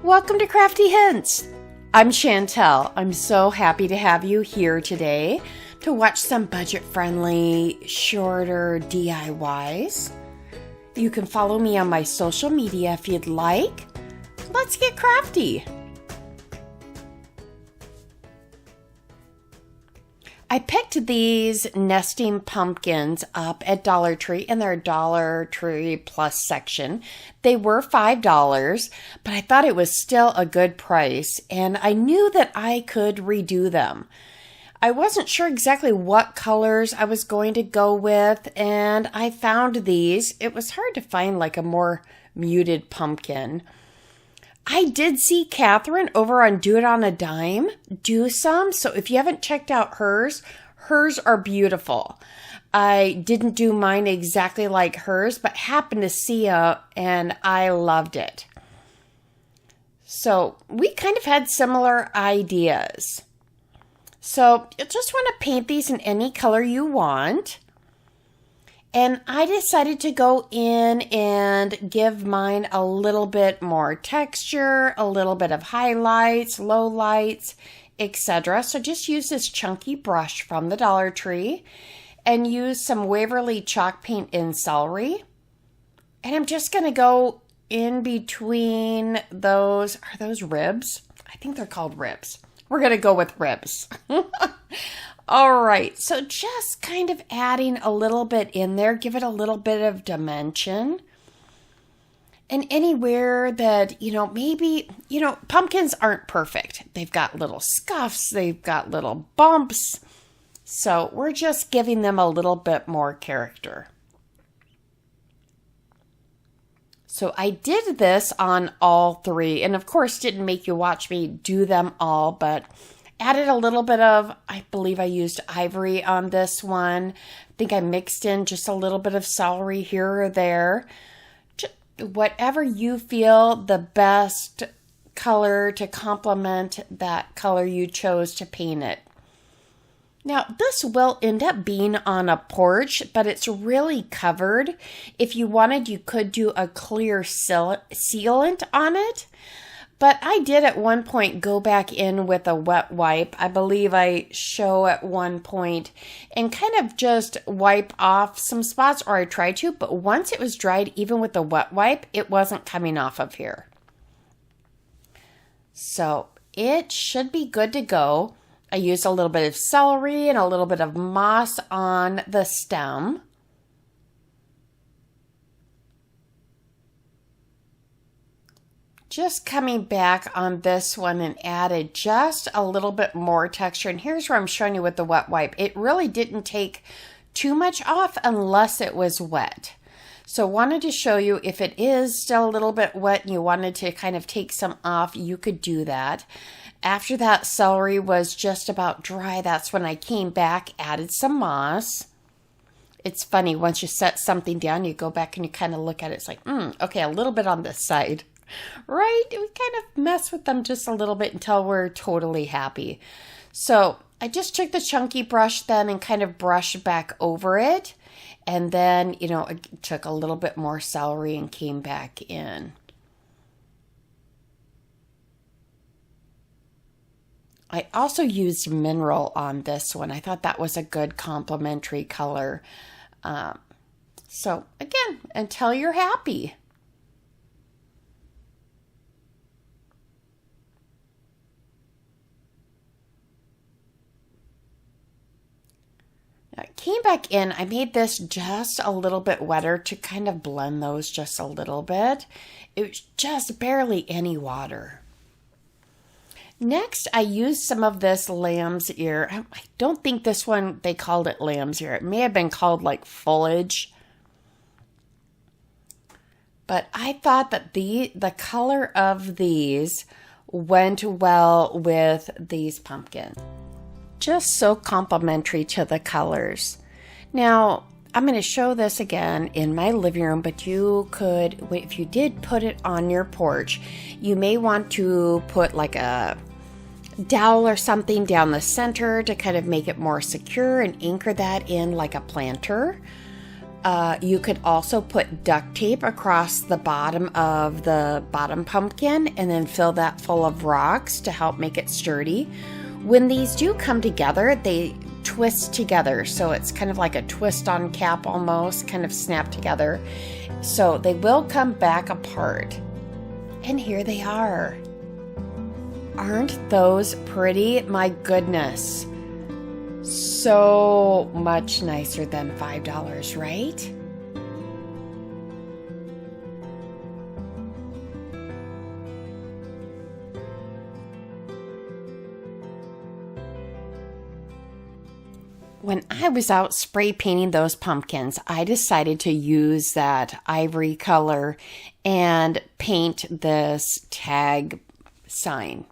Welcome to Crafty Hints. I'm Chantel. I'm so happy to have you here today to watch some budget-friendly, shorter DIYs. You can follow me on my social media if you'd like. Let's get crafty. I picked these nesting pumpkins up at Dollar Tree in their Dollar Tree Plus section. They were $5, but I thought it was still a good price, and I knew that I could redo them. I wasn't sure exactly what colors I was going to go with, and I found these. It was hard to find like a more muted pumpkin. I did see Catherine over on Do It on a Dime do some, so if you haven't checked out hers are beautiful. I didn't do mine exactly like hers, but happened to see it, and I loved it. So we kind of had similar ideas. So you just want to paint these in any color you want. And I decided to go in and give mine a little bit more texture, a little bit of highlights, lowlights, etc. So just use this chunky brush from the Dollar Tree and use some Waverly chalk paint in celery. And I'm just going to go in between those. Are those ribs? I think they're called ribs. We're going to go with ribs. All right, so just kind of adding a little bit in there, give it a little bit of dimension. And anywhere that, maybe, pumpkins aren't perfect. They've got little scuffs, they've got little bumps. So we're just giving them a little bit more character. So I did this on all three, and of course didn't make you watch me do them all, but added a little bit of, I believe I used ivory on this one. I think I mixed in just a little bit of celery here or there. Just whatever you feel the best color to complement that color you chose to paint it. Now, this will end up being on a porch, but it's really covered. If you wanted, you could do a clear sealant on it. But I did at one point go back in with a wet wipe. I believe I show at one point and kind of just wipe off some spots, or I tried to, but once it was dried, even with the wet wipe, it wasn't coming off of here. So it should be good to go. I used a little bit of celery and a little bit of moss on the stem. Just coming back on this one and added just a little bit more texture. And here's where I'm showing you with the wet wipe. It really didn't take too much off unless it was wet. So wanted to show you if it is still a little bit wet and you wanted to kind of take some off, you could do that. After that celery was just about dry, that's when I came back, added some moss. It's funny, once you set something down, you go back and you kind of look at it. It's like, okay, a little bit on this side. Right? We kind of mess with them just a little bit until we're totally happy. So I just took the chunky brush then and kind of brushed back over it. And then, I took a little bit more celery and came back in. I also used mineral on this one. I thought that was a good complementary color. So again, until you're happy. I came back in, I made this just a little bit wetter to kind of blend those just a little bit. It was just barely any water. Next, I used some of this lamb's ear. I don't think this one, they called it lamb's ear. It may have been called like foliage. But I thought that the color of these went well with these pumpkins. Just so complementary to the colors. Now, I'm going to show this again in my living room, but you could, if you did put it on your porch, you may want to put like a dowel or something down the center to kind of make it more secure and anchor that in like a planter. You could also put duct tape across the bottom of the bottom pumpkin and then fill that full of rocks to help make it sturdy. When these do come together, they twist together. So it's kind of like a twist on cap almost, kind of snap together. So they will come back apart. And here they are. Aren't those pretty? My goodness. So much nicer than $5, right? When I was out spray painting those pumpkins, I decided to use that ivory color and paint this tag sign.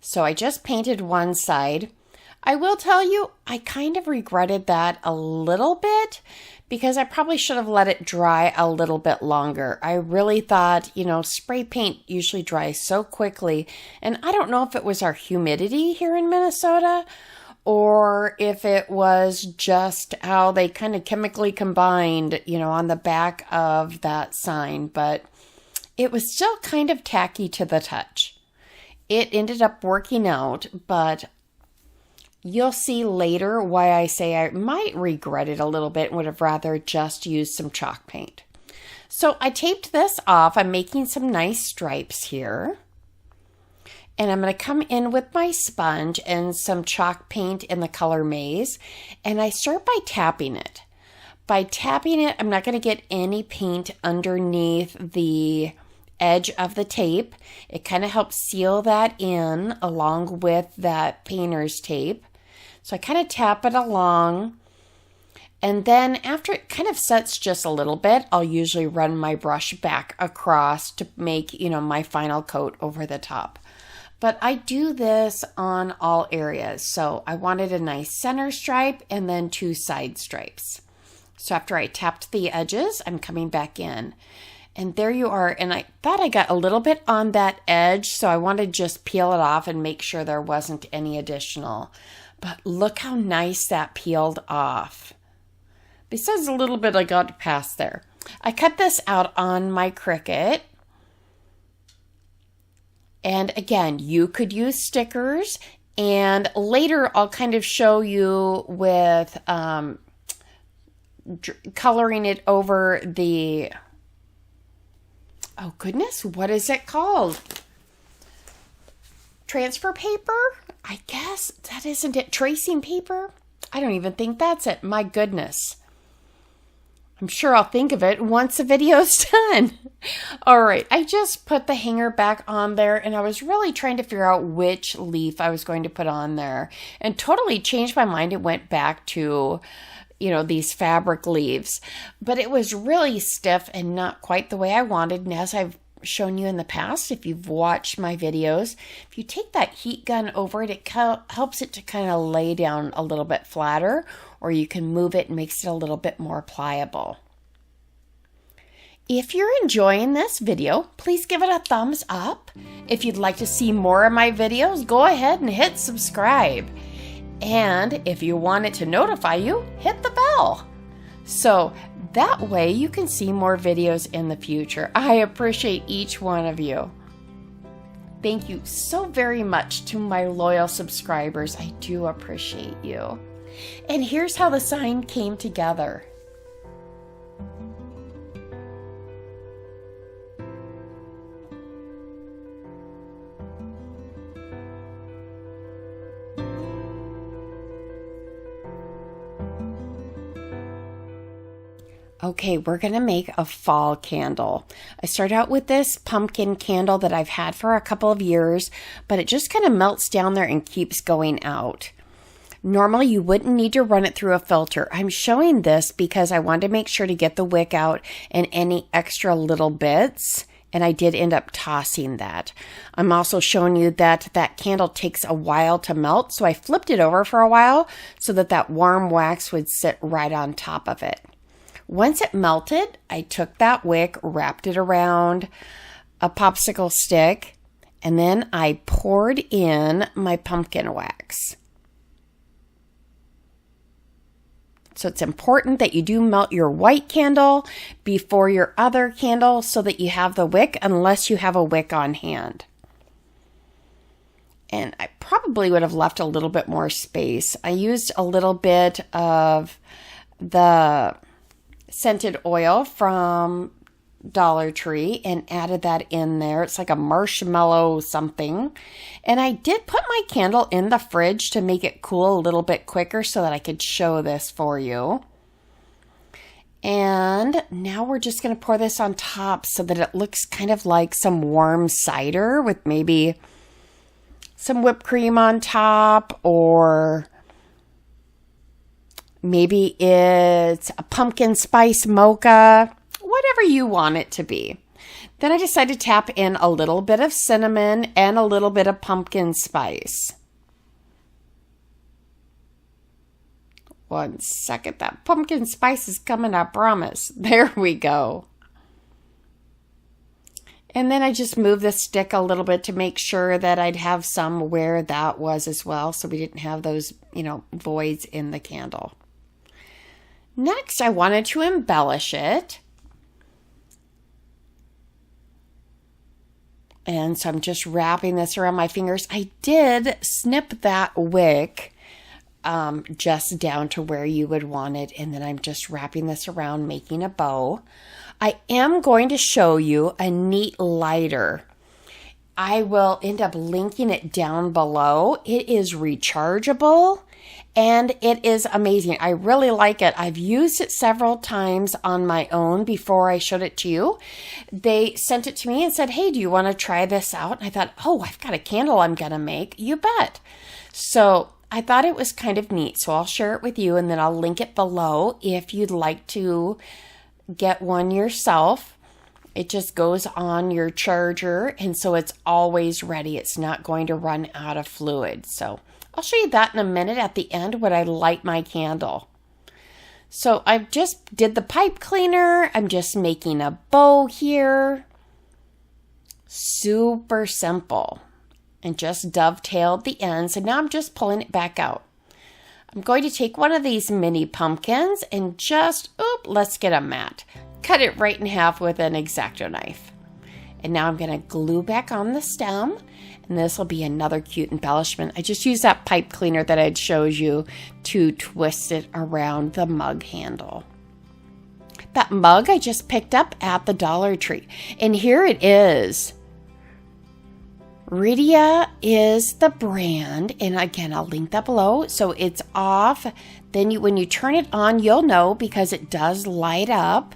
So I just painted one side. I will tell you, I kind of regretted that a little bit because I probably should have let it dry a little bit longer. I really thought, spray paint usually dries so quickly, and I don't know if it was our humidity here in Minnesota or if it was just how they kind of chemically combined, on the back of that sign, but it was still kind of tacky to the touch. It ended up working out, but you'll see later why I say I might regret it a little bit and would have rather just used some chalk paint. So I taped this off. I'm making some nice stripes here. And I'm going to come in with my sponge and some chalk paint in the color Maize. And I start by tapping it. By tapping it, I'm not going to get any paint underneath the edge of the tape. It kind of helps seal that in along with that painter's tape. So I kind of tap it along. And then after it kind of sets just a little bit, I'll usually run my brush back across to make, my final coat over the top. But I do this on all areas. So I wanted a nice center stripe and then 2 side stripes. So after I tapped the edges, I'm coming back in. And there you are. And I thought I got a little bit on that edge, so I wanted to just peel it off and make sure there wasn't any additional. But look how nice that peeled off. Besides a little bit I got past there. I cut this out on my Cricut. And again, you could use stickers. And later I'll kind of show you with coloring it over the... Oh goodness, what is it called? Transfer paper? I guess that isn't it. Tracing paper? I don't even think that's it. My goodness. I'm sure I'll think of it once the video's done. All right, I just put the hanger back on there and I was really trying to figure out which leaf I was going to put on there and totally changed my mind. It went back to, these fabric leaves, but it was really stiff and not quite the way I wanted. And as I've shown you in the past, if you've watched my videos, if you take that heat gun over it, it helps it to kind of lay down a little bit flatter, or you can move it and makes it a little bit more pliable. If you're enjoying this video, please give it a thumbs up. If you'd like to see more of my videos, go ahead and hit subscribe. And if you want it to notify you, hit the bell. So that way you can see more videos in the future. I appreciate each one of you. Thank you so very much to my loyal subscribers. I do appreciate you. And here's how the sign came together. Okay, we're going to make a fall candle. I start out with this pumpkin candle that I've had for a couple of years, but it just kind of melts down there and keeps going out. Normally, you wouldn't need to run it through a filter. I'm showing this because I wanted to make sure to get the wick out and any extra little bits, and I did end up tossing that. I'm also showing you that that candle takes a while to melt, so I flipped it over for a while so that that warm wax would sit right on top of it. Once it melted, I took that wick, wrapped it around a popsicle stick, and then I poured in my pumpkin wax. So it's important that you do melt your white candle before your other candle so that you have the wick, unless you have a wick on hand. And I probably would have left a little bit more space. I used a little bit of the scented oil from Dollar Tree and added that in there. It's like a marshmallow something. And I did put my candle in the fridge to make it cool a little bit quicker so that I could show this for you. And now we're just going to pour this on top so that it looks kind of like some warm cider with maybe some whipped cream on top, or maybe it's a pumpkin spice mocha, whatever you want it to be. Then I decided to tap in a little bit of cinnamon and a little bit of pumpkin spice. One second, that pumpkin spice is coming, I promise. There we go. And then I just moved the stick a little bit to make sure that I'd have some where that was as well, so we didn't have those, voids in the candle. Next, I wanted to embellish it. And so I'm just wrapping this around my fingers. I did snip that wick just down to where you would want it, and then I'm just wrapping this around, making a bow. I am going to show you a neat lighter. I will end up linking it down below. It is rechargeable and it is amazing. I really like it. I've used it several times on my own before I showed it to you. They sent it to me and said, hey, do you want to try this out? And I thought, oh, I've got a candle I'm going to make. You bet. So I thought it was kind of neat. So I'll share it with you and then I'll link it below if you'd like to get one yourself. It just goes on your charger, and so it's always ready. It's not going to run out of fluid. So I'll show you that in a minute at the end when I light my candle. So I just did the pipe cleaner. I'm just making a bow here. Super simple. And just dovetailed the ends. And now I'm just pulling it back out. I'm going to take one of these mini pumpkins and just, let's get a mat. Cut it right in half with an X-Acto knife. And now I'm going to glue back on the stem. And this will be another cute embellishment. I just used that pipe cleaner that I'd showed you to twist it around the mug handle. That mug I just picked up at the Dollar Tree. And here it is. Reidea is the brand, and again, I'll link that below. So it's off. Then when you turn it on, you'll know because it does light up.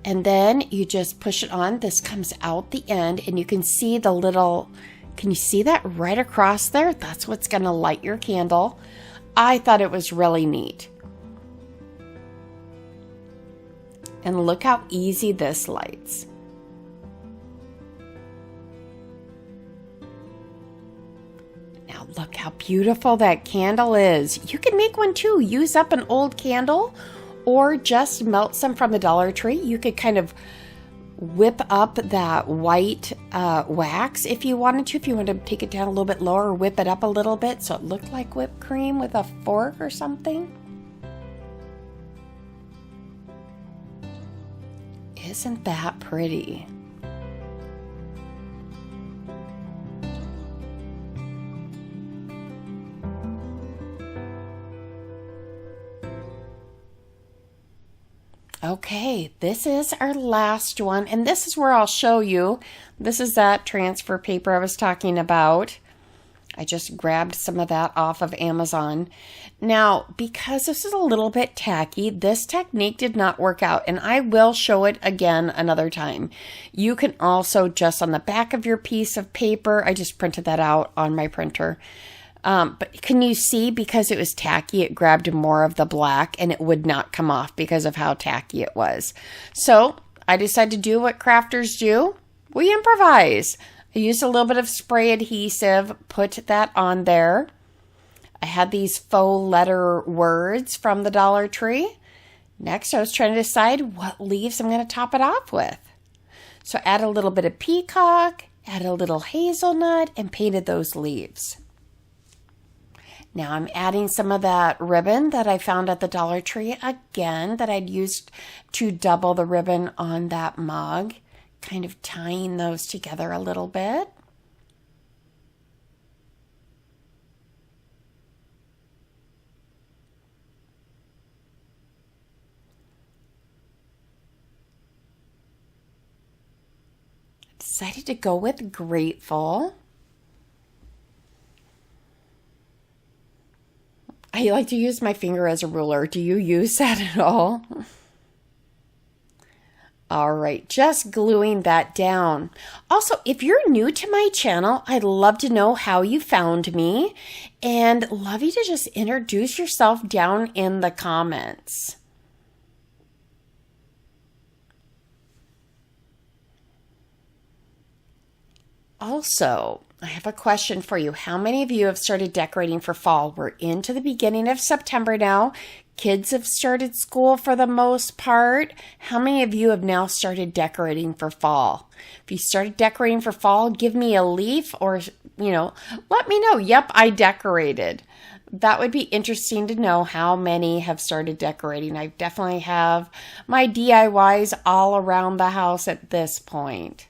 And then you just push it on. This comes out the end, and you can see the little, can you see that right across there? That's what's going to light your candle. I thought it was really neat. And look how easy this lights. Look how beautiful that candle is. You can make one too. Use up an old candle or just melt some from the Dollar Tree. You could kind of whip up that white wax if you wanted to. If you want to take it down a little bit lower, whip it up a little bit so it looked like whipped cream with a fork or something. Isn't that pretty? Okay, this is our last one, and this is where I'll show you. This is that transfer paper I was talking about. I just grabbed some of that off of Amazon. Now, because this is a little bit tacky, this technique did not work out, and I will show it again another time. You can also just on the back of your piece of paper, I just printed that out on my printer. But can you see, because it was tacky, it grabbed more of the black and it would not come off because of how tacky it was. So I decided to do what crafters do. We improvise. I used a little bit of spray adhesive, put that on there. I had these faux letter words from the Dollar Tree. Next, I was trying to decide what leaves I'm going to top it off with. So add a little bit of peacock, add a little hazelnut, and painted those leaves. Now I'm adding some of that ribbon that I found at the Dollar Tree again that I'd used to double the ribbon on that mug, kind of tying those together a little bit. Decided to go with grateful. I like to use my finger as a ruler. Do you use that at all? All right, just gluing that down. Also, if you're new to my channel, I'd love to know how you found me and love you to just introduce yourself down in the comments. Also, I have a question for you. How many of you have started decorating for fall? We're into the beginning of September now. Kids have started school for the most part. How many of you have now started decorating for fall? If you started decorating for fall, give me a leaf or, let me know. Yep, I decorated. That would be interesting to know how many have started decorating. I definitely have my DIYs all around the house at this point.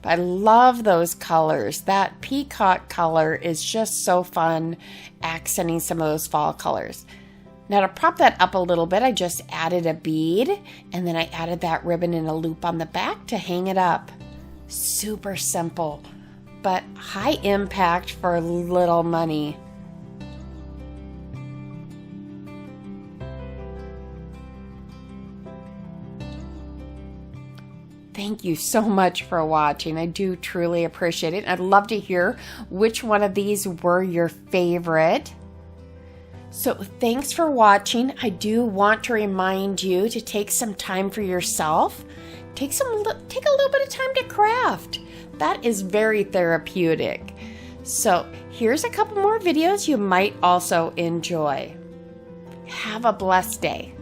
I love those colors. That peacock color is just so fun, accenting some of those fall colors. Now to prop that up a little bit, I just added a bead and then I added that ribbon in a loop on the back to hang it up. Super simple, but high impact for little money. Thank you so much for watching. I do truly appreciate it. I'd love to hear which one of these were your favorite. So thanks for watching. I do want to remind you to take some time for yourself. Take a little bit of time to craft. That is very therapeutic. So here's a couple more videos you might also enjoy. Have a blessed day.